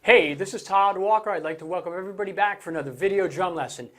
Hey, this is Todd Walker. I'd like to welcome everybody back for another video drum lesson.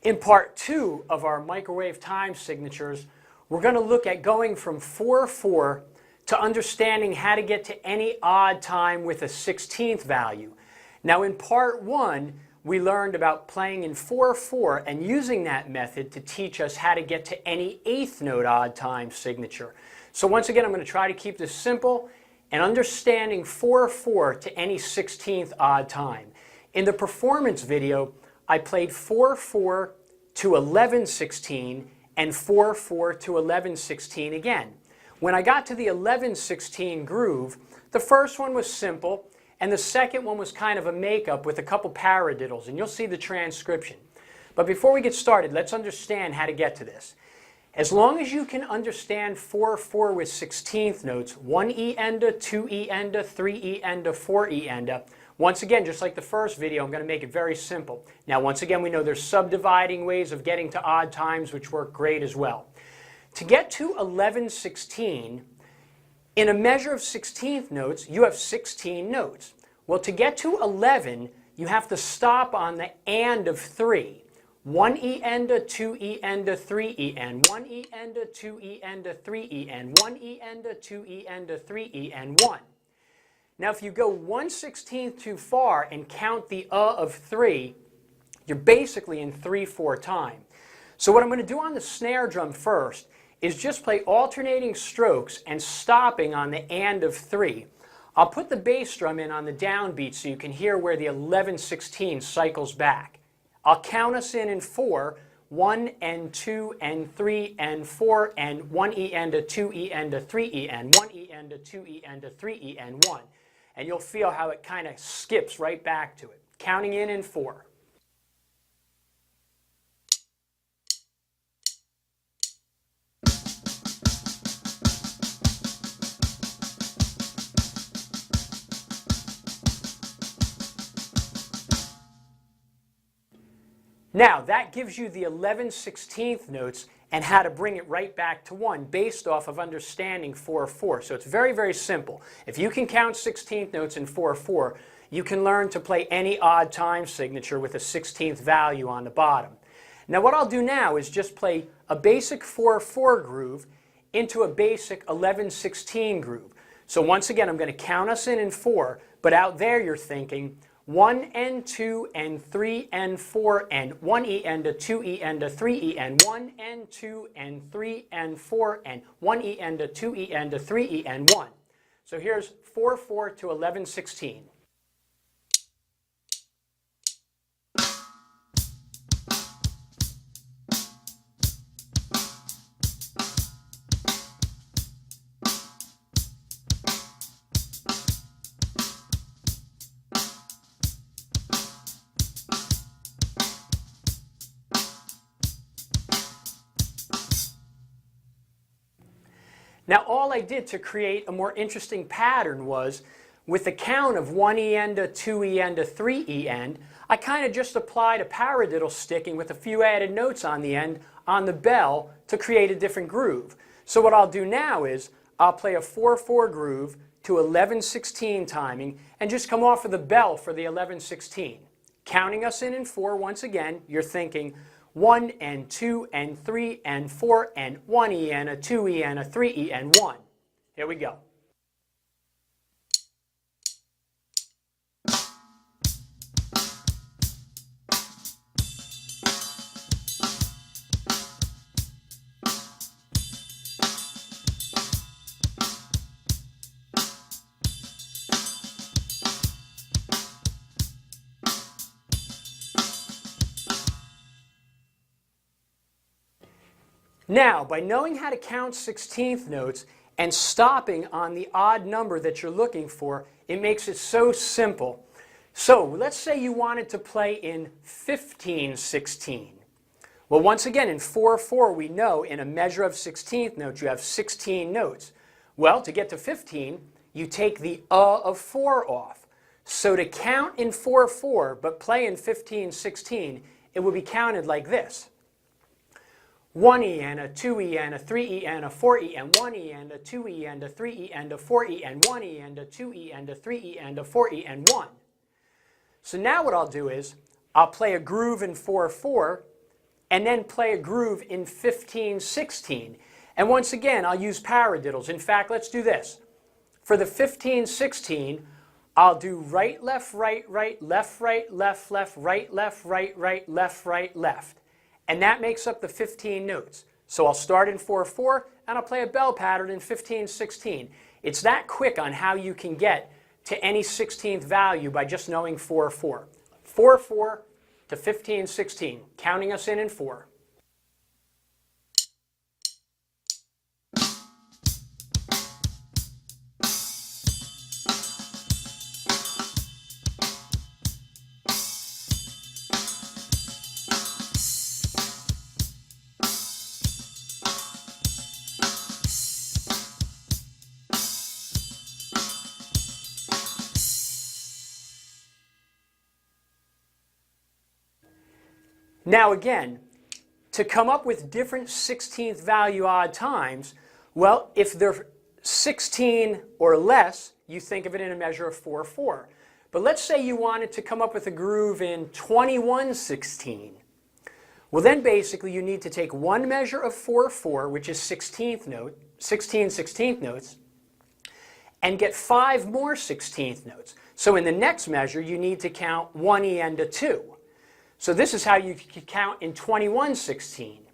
In part 2 of our microwave time signatures, we're going to look at going from 4/4 to understanding how to get to any odd time with a 16th value. Now in part 1, we learned about playing in 4/4 and using that method to teach us how to get to any 8th note odd time signature. So once again, I'm going to try to keep this simple and understanding 4/4 to any 16th odd time. In the performance video, I played 4/4 to 11/16 and 4/4 to 11/16 again. When I got to the 11/16 groove, the first one was simple and the second one was kind of a makeup with a couple paradiddles, and you'll see the transcription. But before we get started, let's understand how to get to this. As long as you can understand 4/4 with 16th notes, 1E enda, 2E enda, 3E enda, 4E enda, once again, just like the first video, I'm going to make it very simple. Now, once again, we know there's subdividing ways of getting to odd times, which work great as well. To get to 11/16, in a measure of 16th notes, you have 16 notes. Well, to get to 11, you have to stop on the and of 3. 1E enda, 2E enda, 3E and 1E enda, 2E enda, 3E and 1E enda, 2E enda, 3E and 1. Now if you go 1/16 too far and count the of 3, you're basically in 3/4 time. So what I'm going to do on the snare drum first is just play alternating strokes and stopping on the and of 3. I'll put the bass drum in on the downbeat so you can hear where the 11/16 cycles back. I'll count us in 4, 1 and 2 and 3 and 4 and 1E enda, 2E enda, 3E and 1E enda, 2E enda, 3E and 1. And you'll feel how it kind of skips right back to it. Counting in 4. Now, that gives you the 11/16 notes and how to bring it right back to 1 based off of understanding 4/4. So it's very, very simple. If you can count 16th notes in 4/4, you can learn to play any odd time signature with a 16th value on the bottom. Now, what I'll do now is just play a basic 4/4 groove into a basic 11/16 groove. So once again, I'm going to count us in 4, but out there you're thinking 1 and 2 and 3 and 4 and 1E enda, 2E enda, 3E and 1 and 2 and 3 and 4 and 1E enda, 2E enda, 3E and 1. So here's 4/4 to 11/16. Now all I did to create a more interesting pattern was, with the count of 1E enda, 2E enda, 3E end, I kind of just applied a paradiddle sticking with a few added notes on the end on the bell to create a different groove. So what I'll do now is I'll play a 4/4 groove to 11/16 timing and just come off of the bell for the 11/16. Counting us in 4 once again, you're thinking 1 and 2 and 3 and 4 and 1E and a 2E and a 3E and 1. Here we go. Now, by knowing how to count 16th notes and stopping on the odd number that you're looking for, it makes it so simple. So, let's say you wanted to play in 15/16. Well, once again, in 4/4, we know in a measure of 16th notes, you have 16 notes. Well, to get to 15, you take the of 4 off. So to count in 4/4, but play in 15/16, it would be counted like this. 1E and a 2E and a 3E and a 4E and 1E and a 2E and a 3E and a 4E and 1E and a 2E and a 3E and a 4E and 1. So now what I'll do is I'll play a groove in 4/4 and then play a groove in 15/16. And once again, I'll use paradiddles. In fact, let's do this. For the 15/16, I'll do right, left, right, left, left, right, left, right, left, left. And that makes up the 15 notes. So I'll start in 4/4 and I'll play a bell pattern in 15/16. It's that quick on how you can get to any 16th value by just knowing 4/4. 4/4 to 15/16, counting us in 4. Now again, to come up with different 16th value odd times, well, if they're 16 or less, you think of it in a measure of 4/4. But let's say you wanted to come up with a groove in 21/16. Well, then basically you need to take one measure of 4/4, which is 16 16th notes, and get 5 more 16th notes. So in the next measure, you need to count 1 E and a 2. So this is how you could count in 21/16.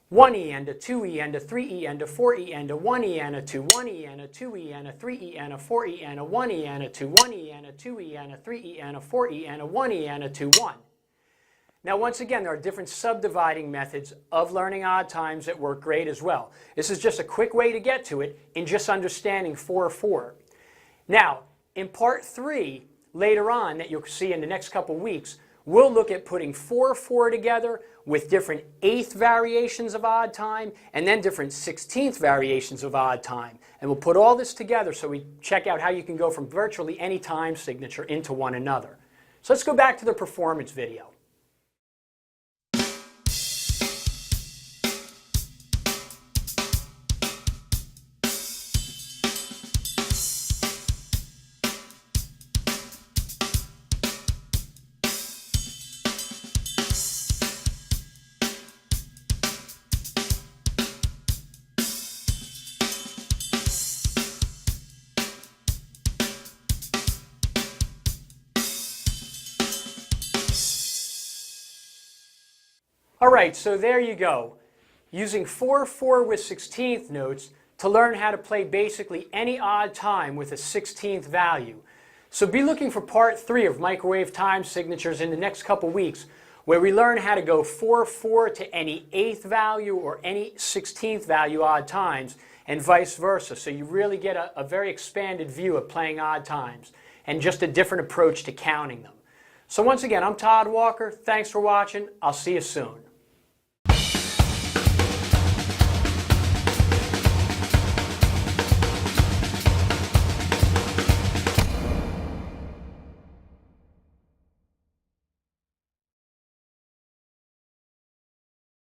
1 E and a 2 E and a 3 E and a 4 E and a 1 E and a 2, 1 E and a 2 E and a 3 E and a 4 E and a 1 E and a 2, 1 E and a 2 E and a 3 E and a 4 E and a 1 E and a 2, 1. Now once again, there are different subdividing methods of learning odd times that work great as well. This is just a quick way to get to it in just understanding 4/4. Now, in part 3, later on, that you'll see in the next couple weeks, we'll look at putting 4/4 together with different 8th variations of odd time and then different 16th variations of odd time. And we'll put all this together so we check out how you can go from virtually any time signature into one another. So let's go back to the performance video. All right, so there you go. Using 4/4 with 16th notes to learn how to play basically any odd time with a 16th value. So be looking for part 3 of microwave time signatures in the next couple weeks, where we learn how to go 4/4 to any 8th value or any 16th value odd times, and vice versa. So you really get a very expanded view of playing odd times and just a different approach to counting them. So once again, I'm Todd Walker. Thanks for watching. I'll see you soon.